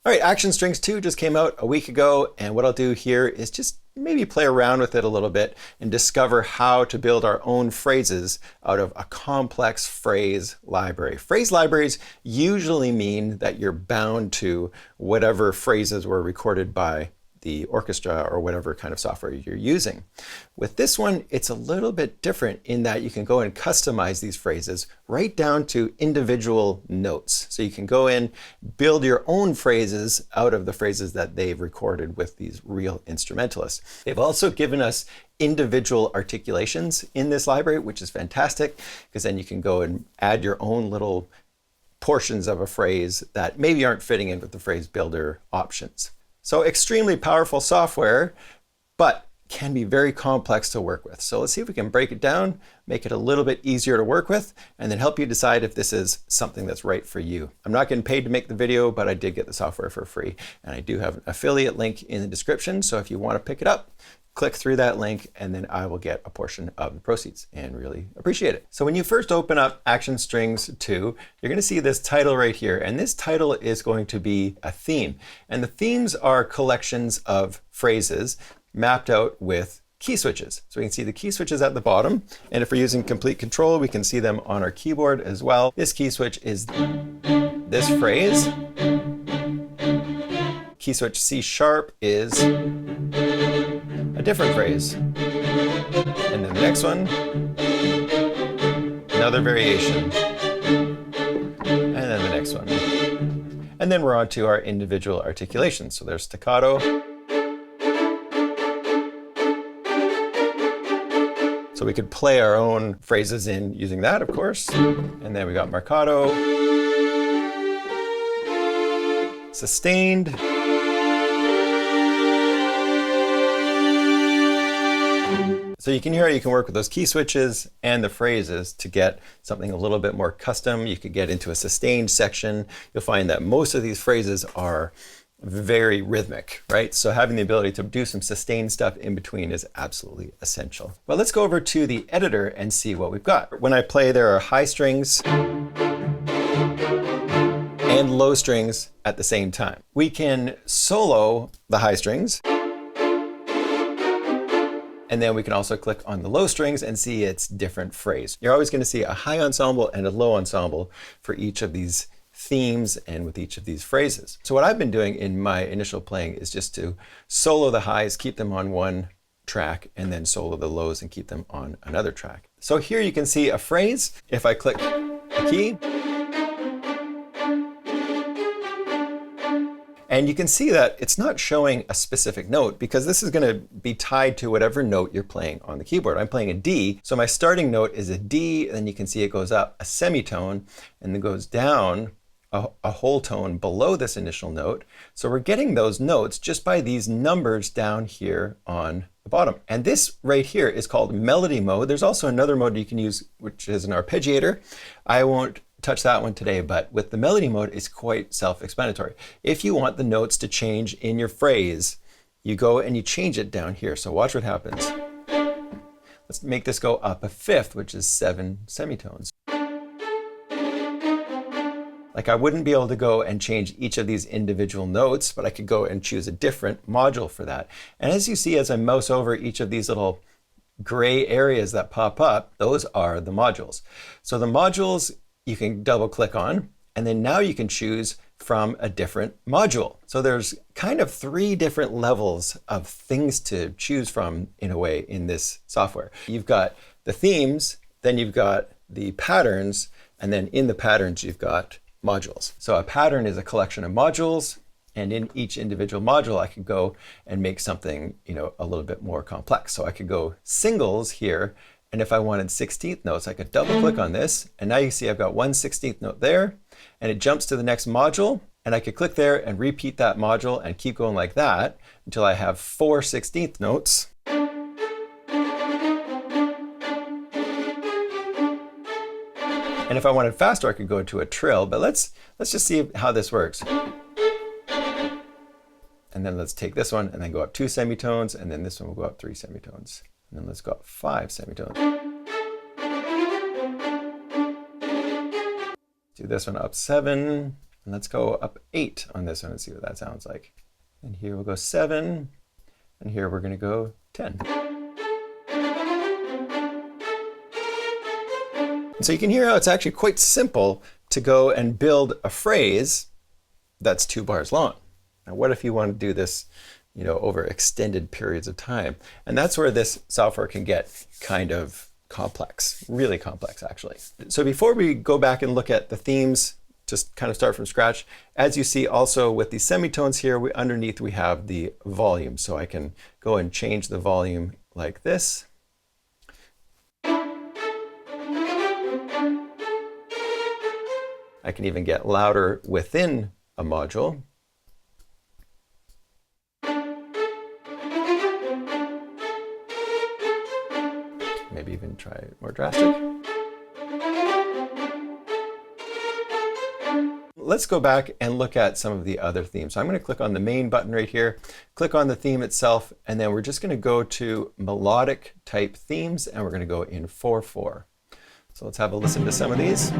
All right, Action Strings 2 just came out a week ago, and what I'll do here is just maybe play around with it a little bit and discover how to build our own phrases out of a complex phrase library. Phrase libraries usually mean that you're bound to whatever phrases were recorded by the orchestra or whatever kind of software you're using. With this one, it's a little bit different in that you can go and customize these phrases right down to individual notes. So you can go in, build your own phrases out of the phrases that they've recorded with these real instrumentalists. They've also given us individual articulations in this library, which is fantastic, because then you can go and add your own little portions of a phrase that maybe aren't fitting in with the phrase builder options. So extremely powerful software, but can be very complex to work with. So let's see if we can break it down, make it a little bit easier to work with, and then help you decide if this is something that's right for you. I'm not getting paid to make the video, but I did get the software for free. And I do have an affiliate link in the description. So if you want to pick it up, click through that link, and then I will get a portion of the proceeds and really appreciate it. So when you first open up Action Strings 2, you're going to see this title right here. And this title is going to be a theme. And the themes are collections of phrases mapped out with key switches. So we can see the key switches at the bottom. And if we're using complete control, we can see them on our keyboard as well. This key switch is this phrase. Key switch C# is a different phrase. And then the next one, another variation. And then the next one. And then we're on to our individual articulations. So there's staccato. So we could play our own phrases in using that, of course. And then we got marcato, sustained, so you can hear how you can work with those key switches and the phrases to get something a little bit more custom. You could get into a sustained section. You'll find that most of these phrases are very rhythmic, right? So having the ability to do some sustained stuff in between is absolutely essential. Well, let's go over to the editor and see what we've got. When I play, there are high strings and low strings at the same time. We can solo the high strings. And then we can also click on the low strings and see its different phrase. You're always going to see a high ensemble and a low ensemble for each of these themes and with each of these phrases. So what I've been doing in my initial playing is just to solo the highs, keep them on one track, and then solo the lows and keep them on another track. So here you can see a phrase. If I click a key, and you can see that it's not showing a specific note because this is going to be tied to whatever note you're playing on the keyboard. I'm playing a D, so my starting note is a D, and then you can see it goes up a semitone and then goes down a whole tone below this initial note. So we're getting those notes just by these numbers down here on the bottom. And this right here is called melody mode. There's also another mode you can use, which is an arpeggiator. I won't touch that one today, but with the melody mode, it's quite self-explanatory. If you want the notes to change in your phrase, you go and you change it down here. So watch what happens. Let's make this go up a fifth, which is 7 semitones. Like I wouldn't be able to go and change each of these individual notes, but I could go and choose a different module for that. And as you see, as I mouse over each of these little gray areas that pop up, those are the modules. So the modules you can double click on, and then now you can choose from a different module. So there's kind of 3 different levels of things to choose from in a way in this software. You've got the themes, then you've got the patterns, and then in the patterns you've got modules. So a pattern is a collection of modules, and in each individual module I could go and make something, a little bit more complex. So I could go singles here, and if I wanted 16th notes, I could double click on this, and now you see I've got 1 16th note there, and it jumps to the next module, and I could click there and repeat that module and keep going like that until I have 4 16th notes. And if I wanted faster, I could go to a trill, but let's just see how this works. And then let's take this one and then go up 2 semitones, and then this one will go up 3 semitones. And then let's go up 5 semitones. Do this one up 7, And let's go up 8 on this one and see what that sounds like. And here we'll go 7, and here we're going to go 10. And so you can hear how it's actually quite simple to go and build a phrase that's 2 bars long. Now, what if you want to do this, over extended periods of time? And that's where this software can get kind of complex, really complex, actually. So before we go back and look at the themes, just kind of start from scratch. As you see also with the semitones here, underneath we have the volume. So I can go and change the volume like this. I can even get louder within a module. Maybe even try more drastic. Let's go back and look at some of the other themes. So I'm going to click on the main button right here, click on the theme itself, and then we're just going to go to melodic type themes, and we're going to go in 4/4. So let's have a listen to some of these.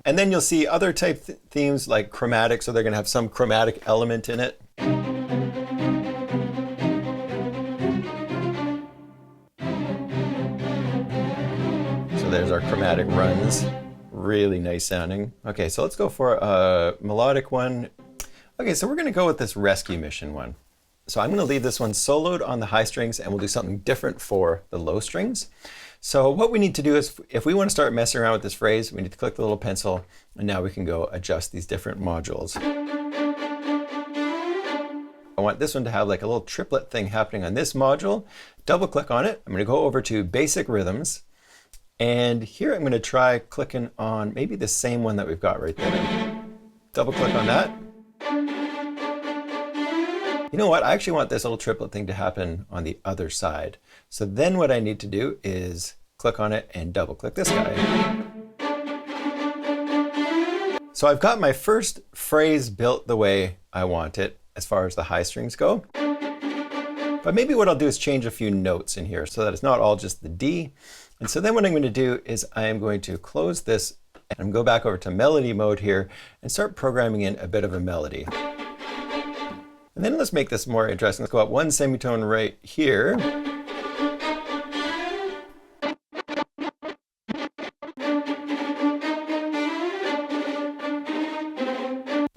And then you'll see other type themes like chromatic, so they're going to have some chromatic element in it. So there's our chromatic runs, really nice sounding. Okay, so let's go for a melodic one. Okay, so we're going to go with this rescue mission one. So I'm going to leave this one soloed on the high strings, and we'll do something different for the low strings. So what we need to do is, if we want to start messing around with this phrase, we need to click the little pencil, and now we can go adjust these different modules. I want this one to have like a little triplet thing happening on this module. Double click on it. I'm going to go over to Basic Rhythms. And here I'm going to try clicking on maybe the same one that we've got right there. Double click on that. You know what? I actually want this little triplet thing to happen on the other side. So then what I need to do is click on it and double click this guy. So I've got my first phrase built the way I want it as far as the high strings go. But maybe what I'll do is change a few notes in here so that it's not all just the D. And so then what I'm going to do is I am going to close this and go back over to melody mode here and start programming in a bit of a melody. And then let's make this more interesting. Let's go up one semitone right here.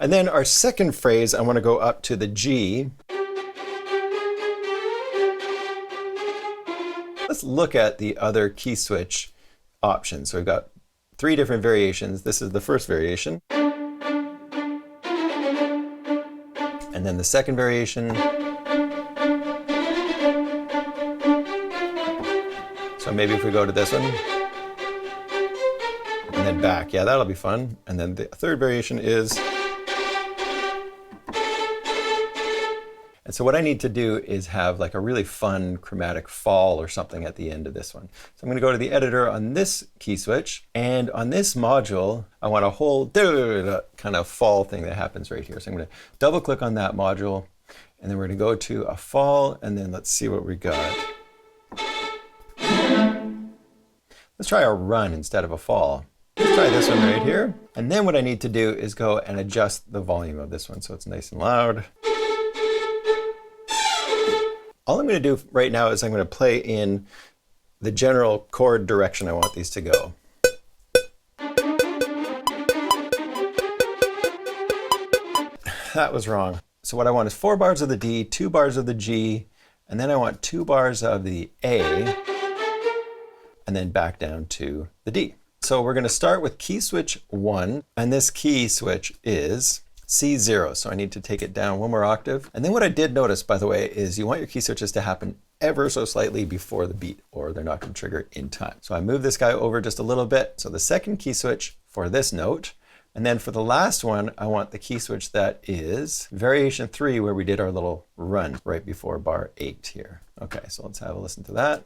And then our second phrase, I want to go up to the G. Let's look at the other key switch options. So we've got 3 different variations. This is the first variation. And then the second variation. So maybe if we go to this one, and then back, yeah, that'll be fun. And then the third variation is, and so what I need to do is have like a really fun chromatic fall or something at the end of this one. So I'm going to go to the editor on this key switch, and on this module, I want a whole kind of fall thing that happens right here. So I'm going to double click on that module, and then we're going to go to a fall, and then let's see what we got. Let's try a run instead of a fall. Let's try this one right here. And then what I need to do is go and adjust the volume of this one so it's nice and loud. All I'm going to do right now is I'm going to play in the general chord direction I want these to go. That was wrong. So what I want is 4 bars of the D, 2 bars of the G, and then I want 2 bars of the A, and then back down to the D. So we're going to start with key switch 1, and this key switch is C0, so I need to take it down 1 more octave. And then what I did notice, by the way, is you want your key switches to happen ever so slightly before the beat, or they're not going to trigger in time. So I move this guy over just a little bit. So the second key switch for this note, And then for the last one, I want the key switch that is variation 3, where we did our little run right before bar 8 here. Okay, so let's have a listen to that.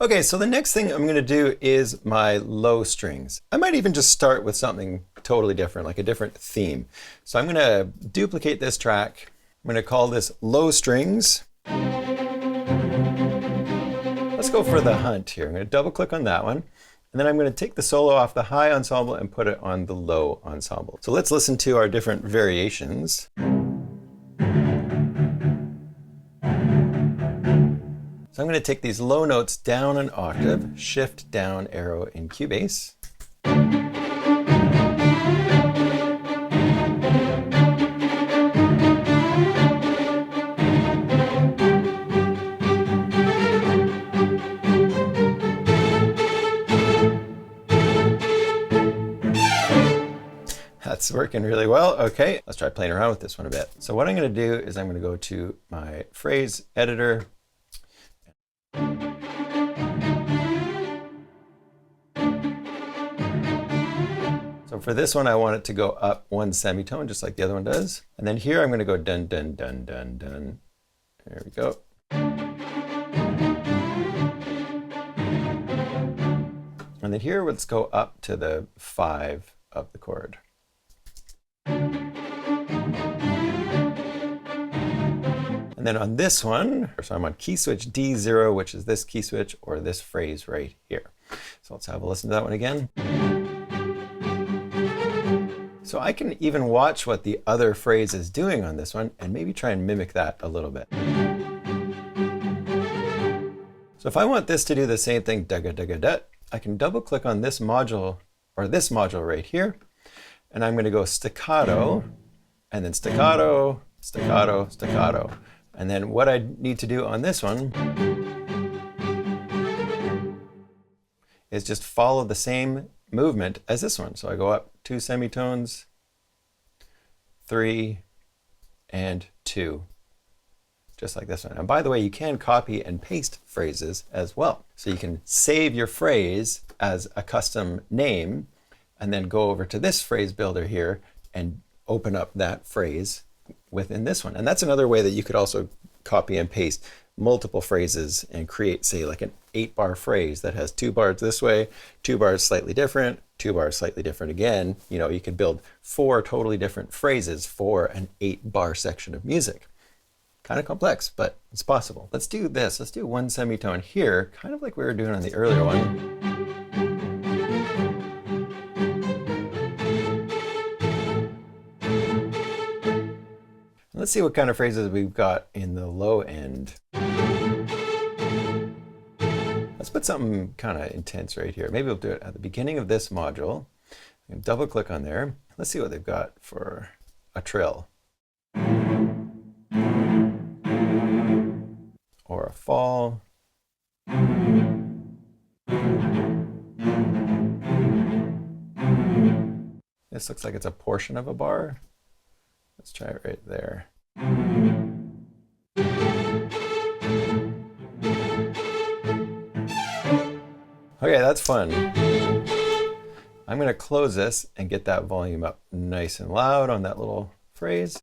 Okay, so the next thing I'm going to do is my low strings. I might even just start with something totally different, like a different theme. So I'm going to duplicate this track. I'm going to call this low strings. Let's go for the hunt here. I'm going to double click on that one. And then I'm going to take the solo off the high ensemble and put it on the low ensemble. So let's listen to our different variations. So I'm going to take these low notes down an octave, shift down arrow in Cubase. That's working really well. Okay, let's try playing around with this one a bit. So what I'm going to do is I'm going to go to my phrase editor. So for this one, I want it to go up one semitone, just like the other one does. And then here, I'm going to go dun, dun, dun, dun, dun. There we go. And then here, let's go up to the 5 of the chord. And then on this one, so I'm on key switch D0, which is this key switch or this phrase right here. So let's have a listen to that one again. So I can even watch what the other phrase is doing on this one and maybe try and mimic that a little bit. So if I want this to do the same thing, dugga dugga dut, I can double click on this module or this module right here. And I'm going to go staccato and then staccato, staccato, staccato. And then what I need to do on this one is just follow the same movement as this one. So I go up 2 semitones, 3, and 2, just like this one. And by the way, you can copy and paste phrases as well. So you can save your phrase as a custom name and then go over to this phrase builder here and open up that phrase within this one. And that's another way that you could also copy and paste multiple phrases and create, say, like an 8-bar phrase that has 2 bars this way, 2 bars slightly different, 2 bars slightly different again. You know, you could build 4 totally different phrases for an 8-bar section of music. Kind of complex, but it's possible. Let's do this. Let's do 1 semitone here, kind of like we were doing on the earlier one. Let's see what kind of phrases we've got in the low end. Let's put something kind of intense right here. Maybe we'll do it at the beginning of this module. Double click on there. Let's see what they've got for a trill. Or a fall. This looks like it's a portion of a bar. Let's try it right there. Okay, that's fun. I'm going to close this and get that volume up nice and loud on that little phrase.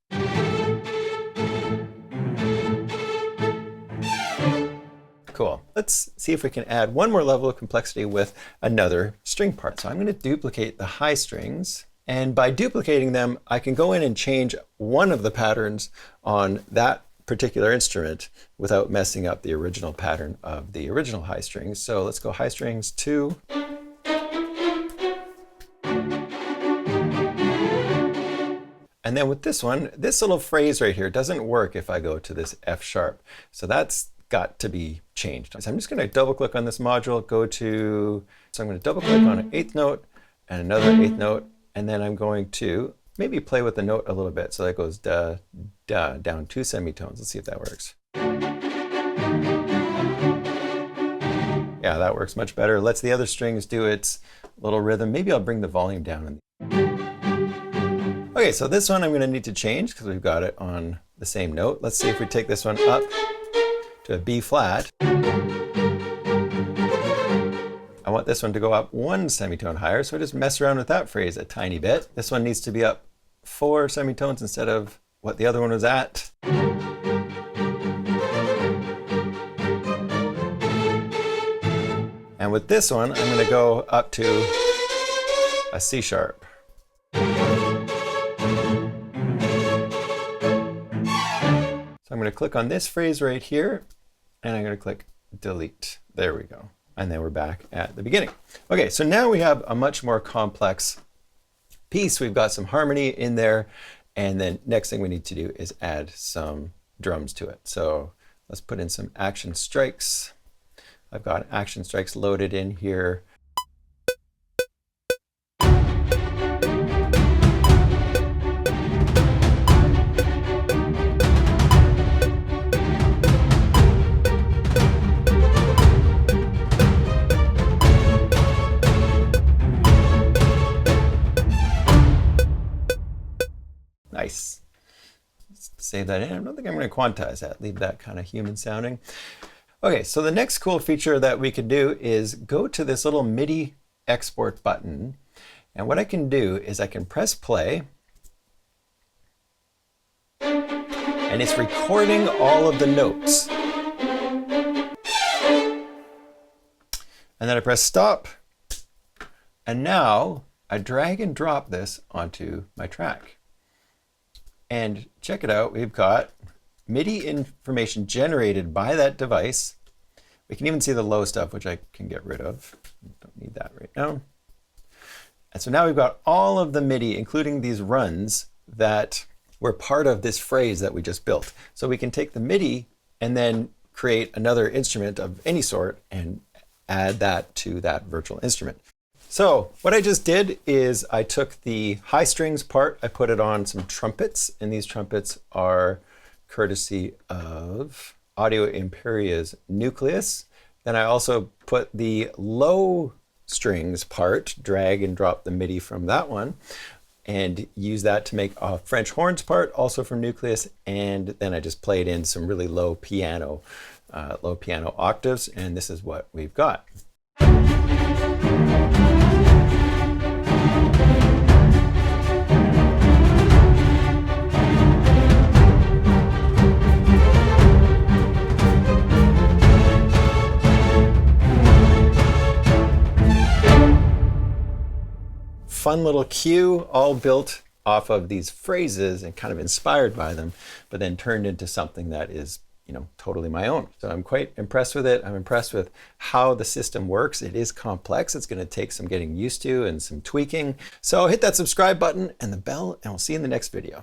Cool. Let's see if we can add one more level of complexity with another string part. So I'm going to duplicate the high strings. And by duplicating them, I can go in and change one of the patterns on that particular instrument without messing up the original pattern of the original high strings. So let's go high strings 2. And then with this one, this little phrase right here doesn't work if I go to this F sharp. So that's got to be changed. So I'm just going to double click on this module, so I'm going to double click on an 8th note and another 8th note. And then I'm going to maybe play with the note a little bit. So that goes da, da, down 2 semitones. Let's see if that works. Yeah, that works much better. Lets the other strings do its little rhythm. Maybe I'll bring the volume down. Okay, so this one I'm going to need to change because we've got it on the same note. Let's see if we take this one up. to a B flat. I want this one to go up 1 semitone higher, so I just mess around with that phrase a tiny bit. This one needs to be up 4 semitones instead of what the other one was at. And with this one, I'm going to go up to a C sharp. So I'm going to click on this phrase right here, and I'm going to click delete. There we go. And then we're back at the beginning. Okay, so now we have a much more complex piece. We've got some harmony in there, and then next thing we need to do is add some drums to it. So let's put in some action strikes. I've got action strikes loaded in here. Nice. Let's save that in. I don't think I'm going to quantize that. Leave that kind of human sounding. Okay, so the next cool feature that we can do is go to this little MIDI export button. And what I can do is I can press play. And it's recording all of the notes. And then I press stop. And now I drag and drop this onto my track. And check it out, we've got MIDI information generated by that device. We can even see the low stuff, which I can get rid of. Don't need that right now. And so now we've got all of the MIDI, including these runs that were part of this phrase that we just built. So we can take the MIDI and then create another instrument of any sort and add that to that virtual instrument. So what I just did is I took the high strings part, I put it on some trumpets, and these trumpets are courtesy of Audio Imperia's Nucleus. Then I also put the low strings part, drag and drop the MIDI from that one, and use that to make a French horns part, also from Nucleus, and then I just played in some really low piano octaves, and this is what we've got. Fun little cue, all built off of these phrases and kind of inspired by them, but then turned into something that is, totally my own. So I'm quite impressed with it. I'm impressed with how the system works. It is complex. It's going to take some getting used to and some tweaking. So hit that subscribe button and the bell, and we'll see you in the next video.